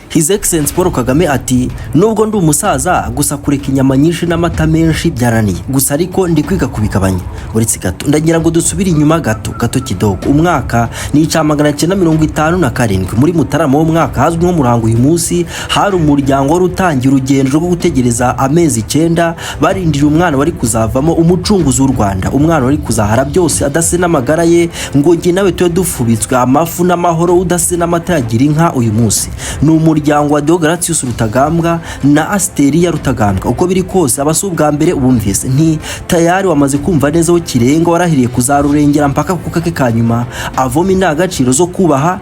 His Excellency Paul Kagame ati nubwo ndi umusaza gusa kureka inyama nyinshi n'amata menshi byananiye gusa ariko ndi kwiga kubigabanya uretse gato ndagira ngo dusubire inyuma gato kidogo umwaka ni 1957 muri Mutarama wo mwaka hazwi nko murango uyu munsi hari umuryango wari utangira urugendo rwo gutegereza amezi 9 barindira umwana wari kuzavamo umucunguzi w'u Rwanda umwana wari kuzahara byose adase n'amagara ye ngo nge nawe tuwe dufubitswe amafu n'amahoro udase n'amata yagira inka uyu munsi ni umuryango wa Deogratius Rutagambwa na Asteria Rutagambwa uko biri kose abasubwa mbere ubumvise nti tayari wamaze kumva neza wo kirenga warahiriye kuzarurengera mpaka kukake kanyuma avoma indagaciro zo kubaha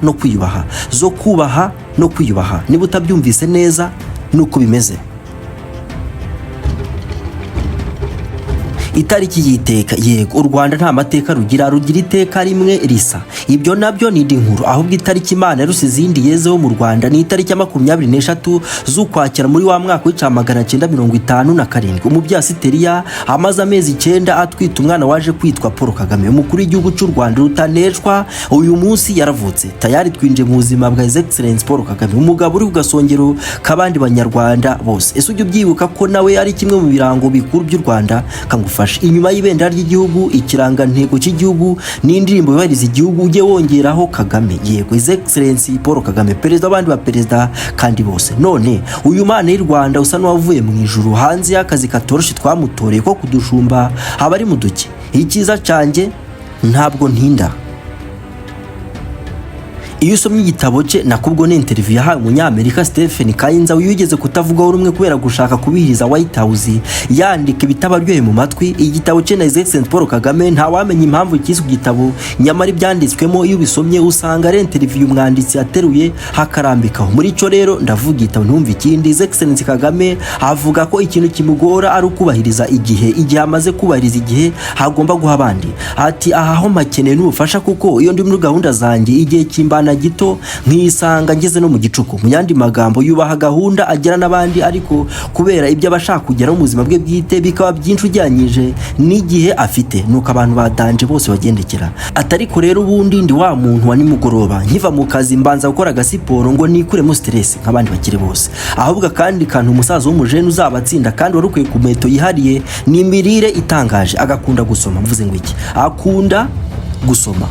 no kwiyubaha niba utabyumvise neza nuko bimeze. Itariki yiteka yego u Rwanda nta mateka rugira iteka rimwe risa ibyo nabyo ni inkuru ahubwo itariki Imana yarusize izindi yezeho mu Rwanda ni itariki 23 z'ukwakira muri wa mwaka w'1957 umubyeyi Asteria amaze amezi 9 atwita umwana waje kwitwa Paul Kagame umukuru w'igihugu cy'u Rwanda rutaneshwa uyu munsi yaravutse tayari twinje mu buzima bwa His Excellency Paul Kagame umugabo uri ku gasongero kabandi banyarwanda bose ese ujye ubyibuka ko nawe ari kimwe mu birango bikuru by'u Rwanda kangufasha inyuma y'ibendera ry'igihugu ikirangantego cy'igihugu n'indirimbo yubahiriza igihugu ujye wongeraho Kagame yego His Excellency Paul Kagame perezida abandi ba perezida kandi bose none uyu mana y'u Rwanda usa n'uwavuye mu ijuru hanze y'akazi katoroshye twamutoreye ko kudushumba abari mu duke ikiza cyanjye ntabwo ntinda. Iyo usomye igitabo cye nakubwo ne interview yahawe umunyamerika Stephen Kayinza wiyugeze kutavugaho rumwe kubera gushaka kubihiriza White House yandika ibitabaryoye mu matwi igitabo cye na His Excellency Paul Kagame nta wamenye impamvu cy'iki gitabo nyamara ibyanditswemo iyo bisomye usanga ari interview umwanditsi ateruye hakarambikaho muri cyo rero ndavuga igitabo ntumva ikindi. His Excellency Kagame avuga ko ikintu kimugora ari ukubahiriza igihe amaze kubahiriza igihe hagomba guha abandi ati aho makeneye n'ubufasha kuko iyo ndi muri gahunda zanjye igihe kimbana gito nkisanga ngeze no mu gicuku mu yandi magambo yubaha gahunda agera n'abandi ariko kubera ibyo abashaka kugera mu buzima bwe bwite bikaba byinshi ujyanyije n'igihe afite nuko abantu badanje bose bagendekera atariko rero ubundi ndi wa muntu wa nimugoroba nkiva mu kazi mbanza gukora agasiporo ngo nikuremo stress nk'abandi bakire bose ahubwo kandi kantu umusaza w'umujene uzabatsinda kandi warukwiye ku meto yihariye ni imirire itangaje agakunda gusoma mvuze ngo iki akunda gusoma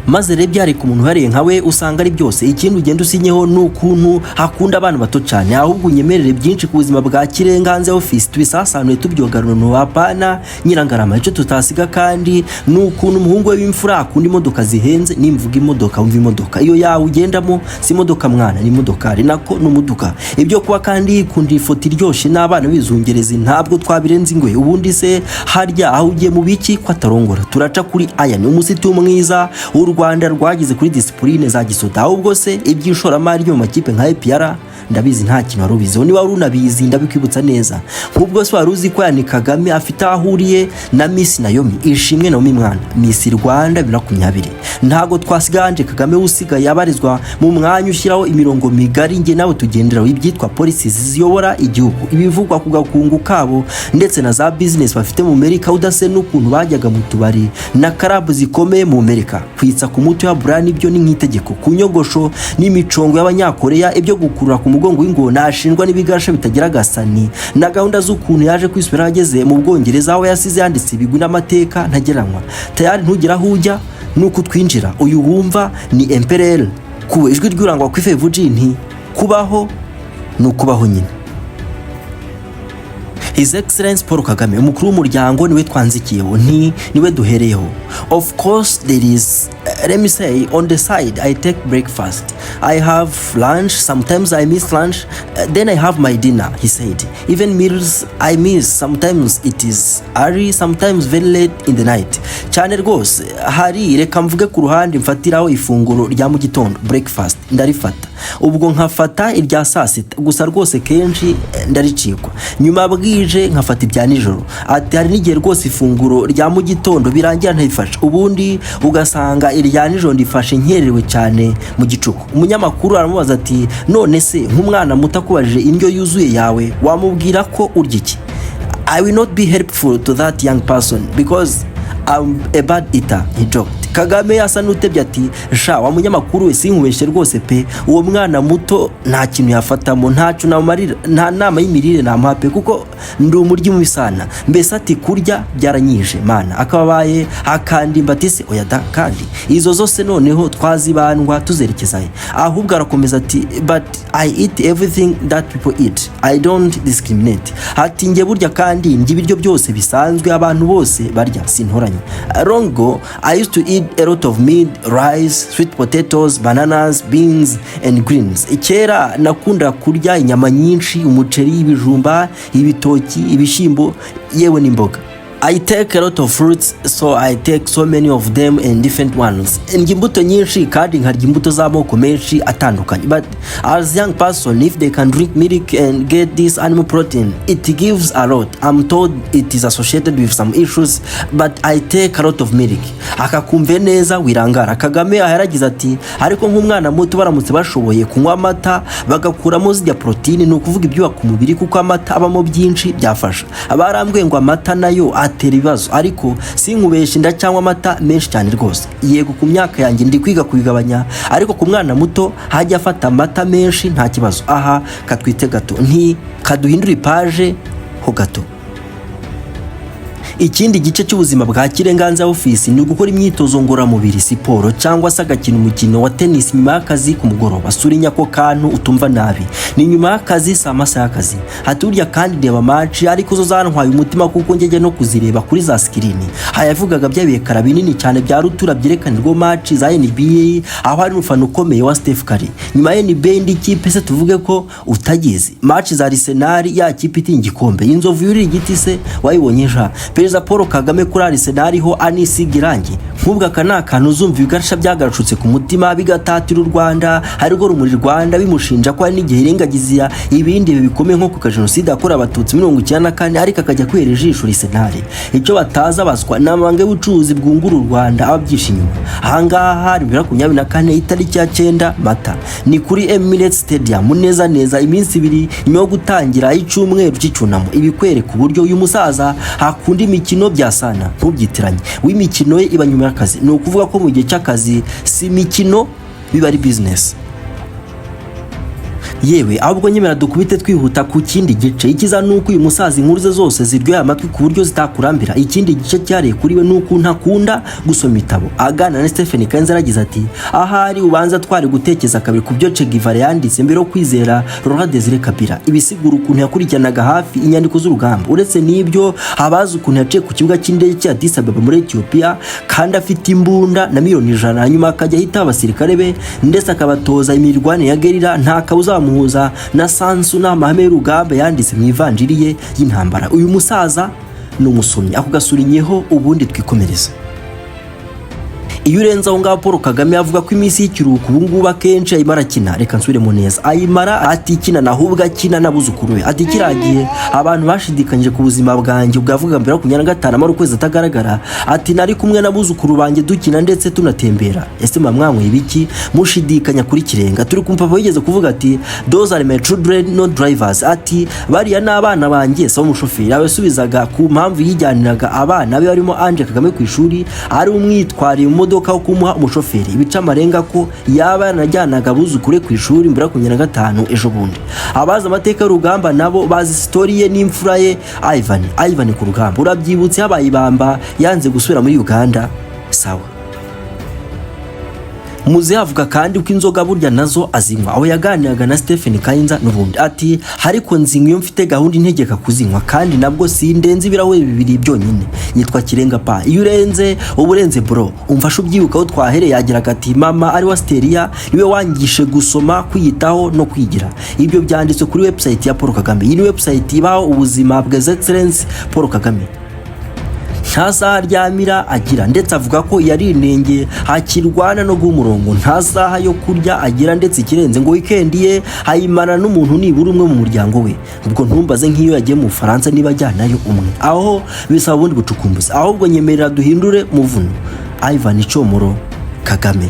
maze rero byari ku muntu hariye nkawe usanga ari byose ikindi ugenda usinyeho n'ukuntu hakunda abantu bato cyane ahubwo unyemerere byinshi ku buzima bwa kirenga hanze office tubisasanuye tubyogarano wapana nyirangarama icyo tutasiga kandi n'ukuntu umuhungu we w'imfura akunda imodoka zihenze nimvuga imodoka umva imodoka iyo yawe ugendamo si imodoka mwana ni imodoka ari nako n'umuduka ibyo kuba kandi ikunda ifoto iryoshye n'abana bizungereza ntabwo twabirenze ingwe ubundi se harya aho ugiye mu biki ko atarongora turaca kuri aya ni umusiti mwiza Rwanda rwagize kuri discipline za gisoda ahubwo se ibyishoramari mu makipe nka APR ndabizi nta kintu warubizeho niba urunabizi ndabikwibutsa neza nk'ubwo se waruzi ko yani Kagame afite ahuriye na Miss Naomi ishimwe Naomi mwana Miss Rwanda 2020 ntago twasiganje Kagame usigaye yabarizwa mu mwanya ushyiraho imirongo migari nge nawe tugenderaho ibyitwa policies ziyobora igihugu ibivugwa ku gakungu kabo ndetse na za business bafite mu Amerika udase n'ukuntu bajyaga mu tubari na karabu zikomeye mu Amerika kwitsa ku muti wa brand ibyo ni nk'itegeko kunyogosho n'imicongo y'abanyakoreya ibyo gukurura ku mugongo w'ingona ashinjwa n'ibigasha bitagira gasani na gahunda z'ukuntu yaje kwisubira ageze mu Bwongereza aho yasize yanditse ibigwi n'amateka ntageranwa tayari ntugira hujya nuko twinjira uyu wumva ni Emperor kuwe ijwi ry'urangwa ku Fevugini kubaho nukubaho nyine. His Excellency Paul Kagame umukuru w'umuryango niwe twanzikiyeho niwe duhereyeho. Of course there is let me say on the side I take breakfast, I have lunch, sometimes I miss lunch, then I have my dinner, he said. Even meals I miss, sometimes it is early, sometimes very late in the night. Cyane rwose hari reka mvuge ku ruhande mfatiraho ifunguro rya mu gitondo breakfast ndarifata ubwo nkafata irya saa sita gusa rwose kenshi ndaricikwa nyuma bwije nkafata ibya nijoro ati hari n'igihe rwose ifunguro rya mu gitondo birangira ntayifasha ubundi ugasanga irya nijoro ndifashe nkerewe cyane mu gicuku. Umunyamakuru aramubaza ati none se nk'umwana mutakubajije indyo yuzuye yawe wamubwira ko urya iki? I will not be helpful to that young person because I'm a bad eater, he joked. Kagame asa n'utebye ati sha wa munyamakuru we sinkubeshye rwose pe, uwo mwana muto nta kintu yafatamo, ntacu namarira, nta nama y'imirire namuha pe kuko ndi umuryi mu bisana, mbese ati kurya byaranyije mana, akabaye akandi mbatise oya da, kandi izo zose noneho twazibandwa tuzerekezaye. Ahubwo arakomeza ati but I eat everything that people eat, I don't discriminate. Ati nge burya kandi ndya ibiryo byose bisanzwe abantu bose barya sintoranye. Long ago I used to eat a lot of meat, rice, sweet potatoes, bananas, beans and greens. Kera nakunda kurya inyama nyinshi, umuceri, ibijumba, ibitoki, ibishimbo yewe n'imboga. I take a lot of fruits, so I take so many of them and different ones. Ndya imbuto nyinshi kandi nkarya imbuto z'amoko menshi atandukanye. But as young person, if they can drink milk and get this animal protein, it gives a lot. I'm told it is associated with some issues, but I take a lot of milk. Akakumve neza wirangara. Kagame aharagize ati ariko nk'umwana muto baramutse bashoboye kunywa amata bagakuramo zijya protein, ni ukuvuga ibyubaka umubiri kuko amata abamo byinshi byafasha. Abarambwiye ngo amata nayo atera ibibazo, ariko sinkubeshye ndacyanywa amata menshi cyane rwose. Yego ku myaka yanjye ndi kwiga kubigabanya, ariko ku mwana muto hajya afata amata menshi nta kibazo. Aha katwite gato nti kaduhindura ipaje ho gato. Ikindi gice cy'ubuzima bwa Kirenganza office ni gukora imyitozo ngororamubiri, siporo cyangwa se agakina umukino wa tennis nyuma y'akazi ku mugoroba. Surinya ko kantu utumva nabi, ni nyuma y'akazi saa masaha y'akazi. Haturya kandi reba match, ariko zo zantwaye umutima kuko njye no kuzireba kuri za screen. Hayavugaga by'abekara binini cyane bya rutura byerekanirwa match za NBA, aho hari umufana ukomeye wa Steph Curry. Nyuma ya NBA indi kipe se tuvuge ko utagize match za Arsenal ya kipe itingikombe y'inzovu yuri igiti se wayibonye ja Perezida Paul Kagame kuri Arsenal ho anisiga irangi. Nk'ubwo akana kantu uzumva ibigasha byagarushutse ku mutima bigatatira u Rwanda, hariko rumuri Rwanda bimushinja ko ari n'igihe irengagizia ibindi bikomeye nko ku jenoside akora abatutsi 1994, ariko akajya kwera ijisho Arsenal. Icyo bataza baswa namange bucuruzi bwungura u Rwanda ababyisha inyuma. Ahangaha hari 2024 itariki ya 9 Mata ni kuri Emirates Stadium neza neza, iminsi ibiri nyuma yo gutangira icyumweru cy'icunamo. Ibikwereka uburyo uyu musaza hakunda imikino bya sana ntubyitiranye. W'imikino ye iba nyuma y'akazi, ni ukuvuga ko mu gihe cy'akazi si imikino biba ari business. Yewe ahubwo nyemera dukubite twihuta ku kindi gice. Ikiza nuko uyu musazi inkuru ze zose ziryoye amatwi ku buryo zitakurambira. Ikindi gice cyariye kuri we nuko ntakunda gusoma ibitabo. Agana na Stephen Kanza aragize ati ahari ubanza twari gutekereza kabiri ku byo Che Guevara yanditse mbere yo kwizera Rwanda Kabera. Ibisigura ukuntu yakurikiranaga hafi inyandiko z'urugamba. Uretse n'ibyo abazi ukuntu yaciye ku kibuga cy'indege cya Addis Ababa muri Ethiopia kandi afite imbunda na miliyoni 100, nyuma akajya ahita abasirikare be ndetse akabatoza imirwane ya gerira. Nta kabuza muhuza na sansu n'amahame y'urugamba yanditse mu ivanjiri ye y'intambara. Uyu musaza ni umusomyi, ako gasurinyeho ubundi twikomereza. Iyo urenza aho ngaho Paul Kagame avuga ko iminsi y'ikiruhuko ubu ngubu akenshi ayimara akina. Reka nsubire mu neza, ayimara atikina nahubwo akina n'abuzukuru be. Ati kiragiye abantu bashidikanyije ku buzima bwanjye ubwavuga mbere 2025 amara ukwezi atagaragara. Ati nari kumwe n'abuzukuru banjye dukina ndetse tunatembera. Ese mwamwe ibiki mushidikanya kuri Kirenga? Turi kumva yigeze kuvuga ati those are my children not drivers. Ati bariya n'abana banjye sawa umushoferi. Abasubizaga ku mpamvu yijyaniraga abana be barimo Ange Kagame ku ishuri ari umwitwari mu modoka wo kumuha umushoferi. Ibica amarenga ko yaba yanajyanaga abuzukure ku ishuri mbere 2025 ejo bundi. Abaza amateka y'urugamba nabo bazi story ye n'imfura ye Ivan ku rugamba. Urabyibutse habaye ibamba yanze gusubira muri Uganda. Sawa. Muze avuga kandi uko inzoga burya nazo azinywa. Aho yaganiraga na Stephen Kanza n'ubundi ati hariko nzinywa iyo mfite gahunda integeka kuzinywa, kandi nabwo sindenze ibirahure bibiri byonyine. Yitwa Kirenga pa. Iyo urenze uburenze bro, umfasha ubyibuka aho twahereye. Yagiraga ati mama ari wa Steria niwe wangishe gusoma, kwiyitaho no kwigira. Ibyo byanditse kuri website ya Paul Kagame. Iyi ni website ibaho ubuzima bwa Excellence Paul Kagame. Ntasaha aryamira agira, ndetse avuga ko yari inenge hakirwana no guumurongo. Ntasaha yo kurya agira, ndetse ikirenze ngo weekend ye hayimana n'umuntu nibura umwe mu muryango we. Ubwo ntumbaze nk'iyo yagiye mu Faransa niba ajyanayo umwe, aho bisaba ubundi bucukumbuzi. Ahubwo nyemerera duhindure muvuno. Ivan Icomoro Kagame.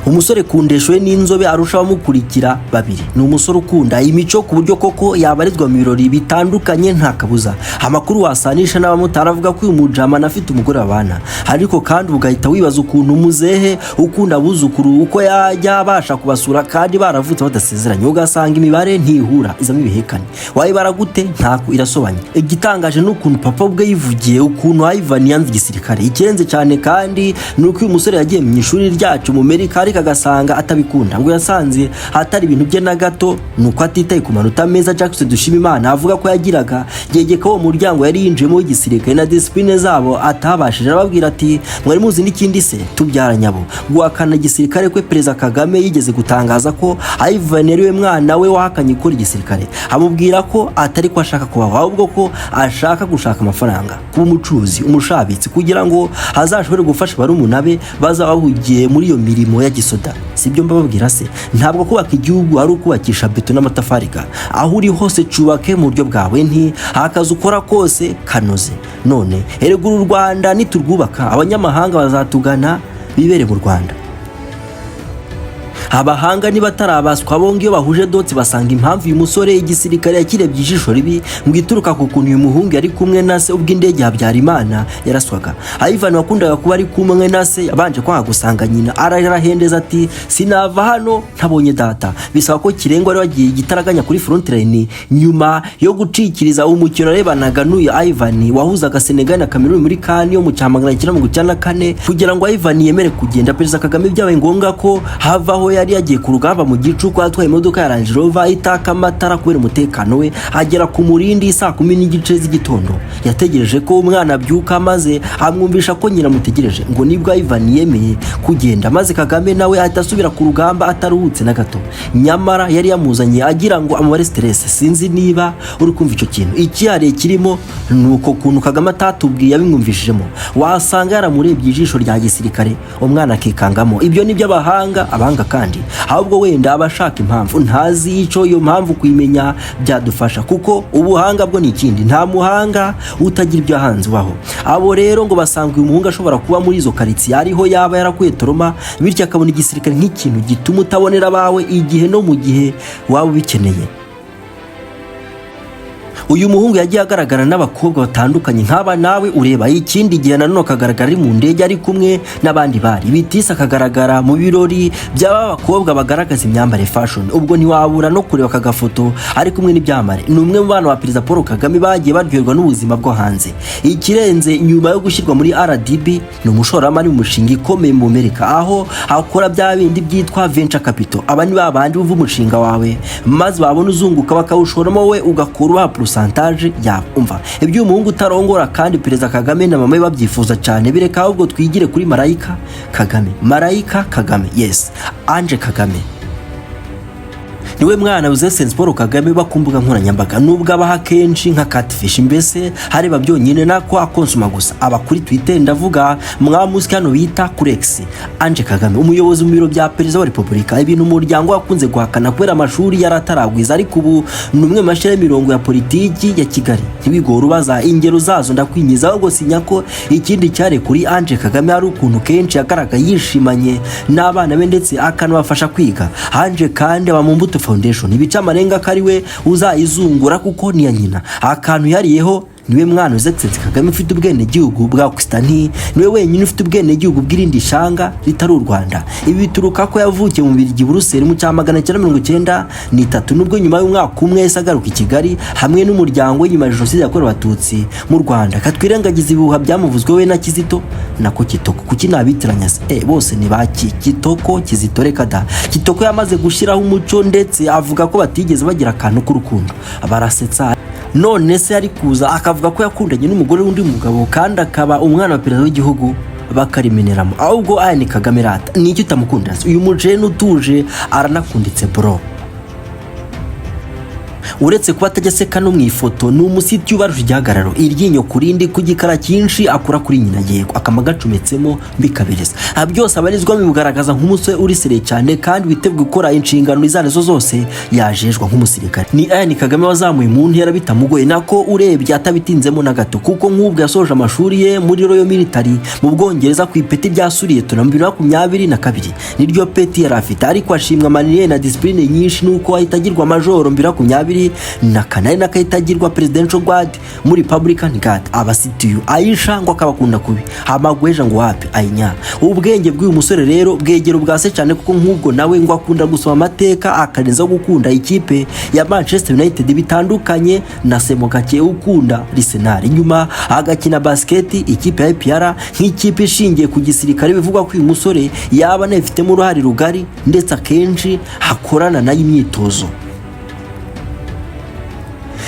Umusore kundeshwe n'inzobe arusha abamukurikira babiri. Ni umusore ukunda imico ku buryo koko yabarizwa mu birori bitandukanye nta kabuza. Amakuru wasanisha n'abamotari avuga ko uyu mujama afite umugore babana, ariko kandi ugahita wibaza ukuntu umuzehe ukunda abuzukuru uko yajya abasha kubasura kandi baravutse badasezeranye, ugasanga imibare ntihura izamo ibihekane. Wayibara gute? Ntako irasobanye. Igitangaje n'ukuntu papa ubwe yivugiye ukuntu Ivan yanze igisirikare. Ikirenze cyane kandi nuko uyu musore yagiye mu ishuri ryacu mu Amerika ariko agasanga atabikunda, ngo yasanze hatari ibintu bye na gato, nuko atitaye ku manota meza. Jackson Dushimimana avuga ko yagiraga yegeka uwo muryango yari yinjiyemo w'igisirikare na discipline zabo atabashije, arababwira ati mwari muzi n'ikindi se tubyaranyabo. Guhakana igisirikare kwe Perezida Kagame yigeze gutangaza ko Ivan yari we mwana we wahakanye gukora igisirikare, amubwira ko atari ko ashaka kubaho ahubwo ko ashaka gushaka amafaranga, kuba umucuruzi, umushabitsi, kugira ngo azashobore gufasha barumuna be bazabahugiye muri iyo mirimo ya gisoda. Sibyo mbababwira se? Ntabwo kubaka igihugu ari ukubakisha beto n'amatafari ga, aho uri hose cubake mu buryo bwawe, nti akazi ukora kose kanoze. None erega u Rwanda niturwubaka abanyamahanga bazatugana bibere mu Rwanda. Abahanga niba tarabaswa bonge iyo bahuje dotsi basanga impamvu uyu musore igisirikare yakirebye ijisho ribi ngo ituruka ku kuntu uyu muhungu yari kumwe na se ubwo indege Habyarimana yaraswaga. Ivan wakundaga kuba ari kumwe na se yabanje kwanga gusanga nyina, arahendeza ati sinava hano ntabonye data. Bisaba ko Kirengo ari wagiye igitaraganya kuri front line nyuma yo gucikiriza umukino arebanaga n'uyu Ivan wahuzaga Senegal na Cameroon muri CAN yo mu cyamagana 1994 kugira ngo Ivan yemere kugenda. Perezida Kagame byabaye ngombwa ko havaho yari yagiye ku rugamba mu gicuku atwaye imodoka ya Range Rover itaka amatara kubera umutekano we, agera ku murindi saa 10:30 z'igitondo. Yategereje ko umwana abyuka maze amwumvisha ko nyina mutegereje, ngo nibwo Ivan yemeye kugenda, maze Kagame nawe atasubira ku rugamba ataruhutse na gato. Nyamara yari yamuzanye agira ngo amubare stress. Sinzi niba uri kumva icyo kintu. Ikiyare kirimo nuko kuntu Kagame atatubwiye yabimwumvishijemo, wasanga yaramurebye ijisho rya gisirikare umwana akikangamo. Ibyo nibyo abahanga kandi ahubwo wenda abashaka impamvu ntazi ico iyo mpamvu kuyimenya byadufasha, kuko ubuhanga bwo ni ikindi, nta muhanga utagira ibyo hanze baho. Abo rero ngo basanga uyu muhungu ashobora kuba muri izo karitsiye ariho yaba yarakuye toroma, bityo akabona igisirikare nk'ikintu gituma utabonera bawe igihe no mu gihe waba ubikeneye. Uyu muhungu yagiye agaragara n'abakobwa batandukanye nk'aba nawe ureba. Ikindi gihe nanone akagaragara ari mu ndege ari kumwe n'abandi bari bitisa, akagaragara mu birori by'aba bakobwa bagaragaza imyambare fashion. Ubwo ntiwabura no kureba akagafoto ari kumwe n'ibyamare. Ni umwe mu bana wa Perezida Paul Kagame bagiye baryoherwa n'ubuzima bwo hanze. Ikirenze nyuma yo gushyirwa muri RDB, ni umushoramari mu mushinga ikomeye mu Amerika, aho akora bya bindi byitwa venture capital. Aba ni babandi uva umushinga wawe maze babona uzunguka bakawushoramo we ugakura pourcentage yabo. Umva ibyo umuhungu utarongora kandi Perezida Kagame na mama babyifuza cyane. Bireka ahubwo twigire kuri Marayika Kagame, yes, Ange Kagame. Niwe mwana uzesense Paul Kagame bakumbuga nkoranyambaga, nubwo abaha kenshi nka catfish, mbese hareba byonyine nako akonsuma gusa. Aba kuri Twitter ndavuga mwamuzi hano bita kureka. Ange Kagame umuyobozi mu biro bya Perezida wa Repubulika, ibintu umuryango wakunze guhakana kubera amashuri yarataragwiza, ariko ubu ni umwe mashire mirongo ya politiki ya Kigali. Ntiwigora ubaza ingero zazo ndakwinyiza, ahubwo sinya ko ikindi cyare kuri Ange Kagame ari ukuntu kenshi yagaragaye yishimanye n'abana be ndetse akanabafasha kwiga. Ange kandi aba mu Mbuto Foundation, ibica amarenga kariwe uzayizungura kuko ni ya nyina. Akantu yariyeho niwe mwana uzesense Kagame ufite ubwene gihugu bwa Pakistan, niwe wenyine ufite ubwene gihugu bw'irindi shanga ritari u Rwanda. Ibi bituruka ko yavukiye mu Birigi Buruseli mu cyamagana 1993, nubwo nyuma y'umwaka umwe yasagaruka i Kigali hamwe n'umuryango nyuma ya jenoside yakorewe Abatutsi mu Rwanda. Katwirengagiza ibihuha byamuvuzwe we na Kizito nako Kitoko. Kuki nabitiranya se? Bose ni baki Kitoko Kizito reka da. Kitoko yamaze gushiraho umuco ndetse avuga ko batigeze bagira akantu k'urukundo, barasetsa. None se ari kuza akavuga ko yakundanye n'umugore w'undi mugabo kandi akaba umwana wa Perezida w'igihugu bakarimeneramo. Ahubwo aya ni Kagame rata, ni icyo utamukunda. Uyu mujene utuje aranakunditse bro. uretse kuba atageseka no mu ifoto ni umusiti ubarusha igihagararo iryinyo kurindi ku gikara cyinshi akura kuri nyina yego akama gacometsemo bikabereza byose abarizwa bimugaragaza nk'umusore uri sere cyane kandi witeguye gukora inshingano izarizo zose yajejwa nk'umusirikare. Ni Erixson Kagame wazamuye mu ntera bitamugoye nako urebye atabitinzemo na gato kuko nk'ubwo yasoje amashuri ye muri Royal Military mu Bwongereza ku ipeti ryasuriye tuna 2022 niryo peti yari afite ariko ashimwa manire na discipline nyinshi nuko ahitagirwa majoro 2020 na kanari nakahitagirwa presidential guard muri Republican Guard abasitiyu ayisha ngo akabakunda kubi hamagweja ngo wapi ayinya. Ubwenge bw'uyu musore rero bwegera ubwase cyane kuko nk'ubwo nawe ngo akunda gusoma amateka akarenza gukunda ikipe ya Manchester United bitandukanye na semo gake ukunda Arsenal inyuma agakina basket ikipe ya IPR nk'ikipe ishingiye ku gisirikare bivugwa ko uyu musore yaba nefitemo uruhare rugari ndetse akenshi hakorana nayo imyitozo.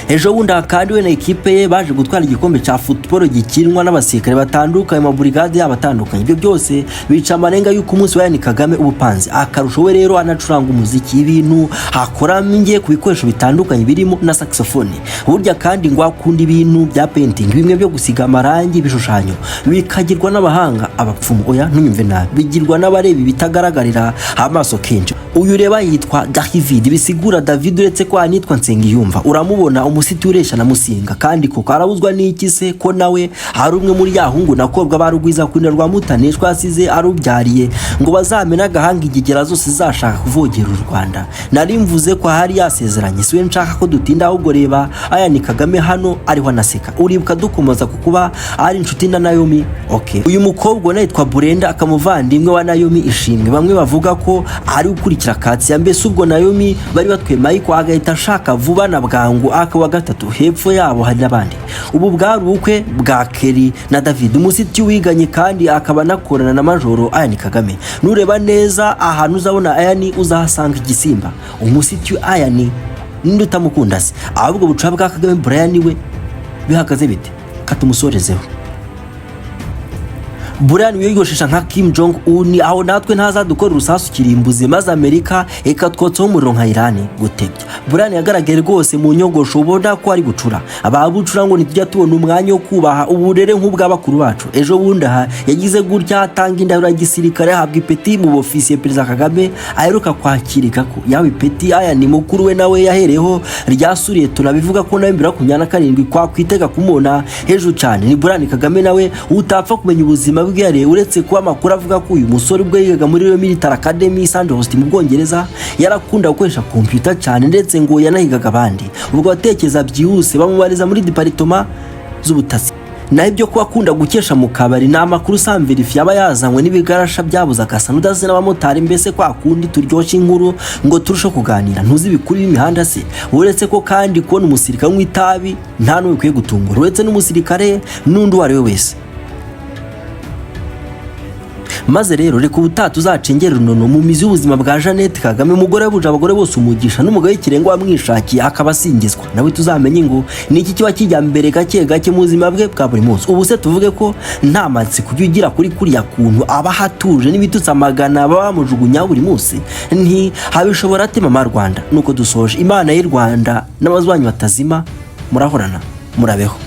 Ejo bundi kandi we na ekipe ye baje gutwara igikombe cya football gikinwa n'abasirikare batandukanye mu brigade y'abatandukanye. Ibyo byose bica amarenga y'uko umunsi wa Erixson Kagame ubupanze akarusho we rero anacuranga umuziki ibintu hakora mingiye ku bikoresho bitandukanye birimo na saxophone. Burya kandi ngo akunda ibintu bya painting bimwe byo gusiga amarangi ibishushanyo bikagirwa n'abahanga abapfumu oya ntunyumve nabi bigirwa n'abareba bitagaragarira amaso kenshi. Uyu reba yitwa David bisigura David uretse ko anitwa Nsengiyumva uramubona umusiti uresha na musinga kandi ko karabuzwa n'iki se ko nawe hari umwe muri yahungu nakobwa barugwiza kwina rwa mutaneshwa asize arubyariye ngo bazamena agahanga igigera zose zashaka kuvogera u Rwanda. Nari mvuze ko hari yasezeranye siwe nshaka ko dutinda ahubwo reba Erixson Kagame hano ariho anaseka uribuka dukomoza kukuba ari inshuti na Naomi. Okay, uyu mukobwa naitwa Brenda akamuvandimwe wa Naomi ishimwe bamwe bavuga ko ari ukurikira katsi ya mbese ubwo Naomi bari batwemaye ko agahita ashaka vuba na bwangu wa gatatu hepfo yabo hari nabandi. Ubu bwari ubukwe bwa Kelly na David umusiti wiganye kandi akaba nakorana na majoro Erixson Kagame. Nureba neza ahantu uzabona Erixson uzahasanga igisimba umusiti Erixson ninde utamukunda se ahubwo buca bwa Kagame Brian we bihagaze bite katumusorezeho. Brian wiyogoshesha nka Kim Jong Un aho natwe ntazadukora urusasu kirimbuzi maze Amerika ekatwotso umuriro nka Iran gutebya. Brian yagaragaye rwose mu nyogosho ubona ko ari gucura ababucura ngo nitujya tubona umwanya wo kubaha uburere nk'ubw'abakuru bacu. Ejo bundi aha yagize gutya atanga indahiro gisirikare habwa ipeti mu ofisiye Perezida Kagame aheruka kwakirika ko yawe ipeti Erixson mukuru we nawe yahereho ryasuriye tunabivuga ko nawe 2027 kwa kwitega kumona hejuru cyane. Ni Brian Kagame nawe utapfa kumenya ubuzima bw'yare uretse kuba makuru avuga ko uyu musore ubwo yigaga muri Royal Military Academy Sandhurst mu Bwongereza yarakunda gukoresha computer cyane ndetse ngo yanahigaga abandi ubwo batekeza byihuse bamubariza muri department z'ubutasi. Na ibyo kuba akunda gukesha mu kabari na makuru samverifi yaba yazanywe n'ibigarasha byabuza akasana udaze n'abamotari mbese kwa kundi turyoshye inkuru ngo turusho kuganira ntuzi bikuri b'imihanda se. Uretse ko kandi kubona umusirikare mw'itabi nta n'uwe kwiye gutungura uretse n'umusirikare n'undi wari we wese. Maze rero reka ubutatu uzacengera runono mu mizi y'ubuzima bwa Jeannette Kagame umugore buje abagore bose umugisha n'umugabo w'ikirengo wamwishakiye akabasingizwa nawe tuzamenye ngo niki kiba kijya mbere gake gake mu buzima bwe bwa buri munsi. Ubu se tuvuge ko nta matsi kubyugira kuri kuriya kuntu aba hatuje n'ibitutsa amagana baba bamujugunya buri munsi nti habishobora ate mama Rwanda nuko dusoje Imana y'u Rwanda n'abazwanyi batazima murahorana murabeho.